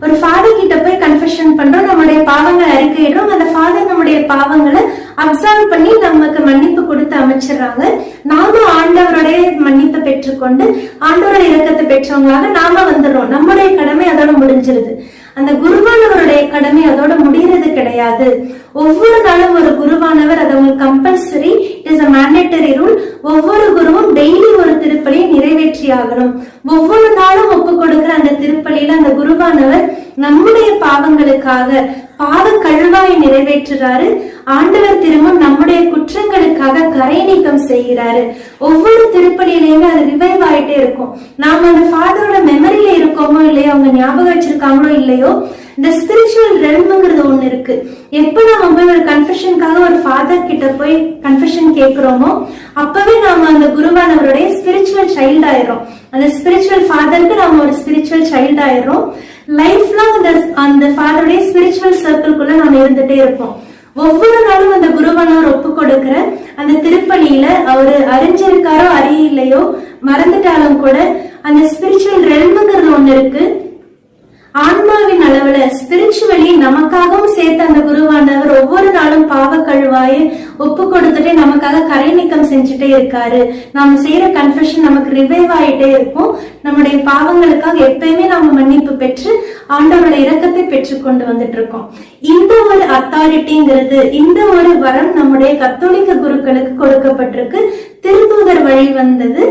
ஒரு ஃபாதர் கிட்ட போய் கன்ஃபெஷன் பண்றோம், நம்முடைய பாவங்களை அறிக்கையிடுறோம். அந்த ஃபாதர் நம்முடைய பாவங்களை அப்சர்வ் பண்ணி நமக்கு மன்னிப்பு கொடுத்து அமைச்சிடுறாங்க. நாம ஆண்டவருடைய மன்னிப்பை பெற்றுக்கொண்டு ஆண்டவருடைய இரக்கத்தை பெற்றவங்களாக நாம வந்துடுறோம். நம்முடைய கடமை அதோட முடிஞ்சிருது. அந்த குருவானவருடைய கடமை அதோட முடியறது கிடையாது. ஒவ்வொரு நாளும் ஒரு குருவானவர், அது உங்களுக்கு compulsory, it is a mandatory rule. ஒவ்வொரு குருவும் டெய்லி ஒரு திருப்பலியை நிறைவேற்றி ஆகணும். ஒவ்வொரு நாளும் ஒப்பு கொடுக்கிற அந்த திருப்பலியில அந்த குருவானவர் நம்முடைய பாவங்களுக்காக பாவ கழுவாயை நிறைவேற்றுறாரு. ஆண்டவர் திரும்பவும் நம்முடைய குற்றங்களுக்காக கரை நீக்கம் செய்கிறாரு. ஒவ்வொரு திருப்பலியிலையுமே அது ரிவைவ் ஆயிட்டே இருக்கும். நாம அந்த ஃபாதரோட மெமரியில இருக்கோமோ இல்லையோ, அவங்க ஞாபகம் வச்சிருக்காங்களோ இல்லையோ, இந்த ஸ்பிரிச்சுவல் ரெல்ம்ங்கிறது ஒண்ணு இருக்கு. எப்ப நாம போய் ஒரு கன்ஃபெஷனுக்காக ஒரு ஃபாதர் கிட்ட போய் கன்ஃபெஷன் கேட்கிறோமோ, அப்பவே நாம அந்த குருவானவருடைய ஸ்பிரிச்சுவல் சைல்ட் ஆயிரும். அந்த ஸ்பிரிச்சுவல் ஃபாதருக்கு நாம ஒரு ஸ்பிரிச்சுவல் சைல்ட் ஆயிரும். லைஃப் லாங் அந்த ஃபாதருடைய ஸ்பிரிச்சுவல் சர்க்கிள்குள்ள நாம இருந்துட்டே இருப்போம். ஒவ்வொரு நாளும் அந்த குருவானவர் ஒப்பு கொடுக்கிற அந்த திருப்பலியில அவரு அறிஞ்சிருக்காரோ அறியலையோ மறந்துட்டாலும் கூட அந்த ஸ்பிரிச்சுவல் ரெல்ம்ங்கிறது ஒண்ணு இருக்கு. ஆன்மாவின் அளவுல ஸ்பிரிச்சுவலி நமக்காகவும் சேர்த்து அந்த குருவானவர் ஒவ்வொரு நாளும் பாவ கழுவாய ஒப்பு கொடுத்துட்டே நமக்காக கரை நீக்கம் செஞ்சுட்டே இருக்காரு. நாம செய்யற கன்ஃபெஷன் நமக்கு ரிவைவ் ஆயிட்டே இருக்கும். நம்முடைய பாவங்களுக்காக எப்பயுமே நாம மன்னிப்பு பெற்று ஆண்டவரோட இரக்கத்தை பெற்று கொண்டு வந்துட்டு இருக்கோம். இந்த ஒரு அத்தாரிட்டிங்கிறது, இந்த ஒரு வரம் நம்முடைய கத்தோலிக்க குருக்களுக்கு கொடுக்கப்பட்டிருக்கு. திருத்தூதர் வழி வந்தது.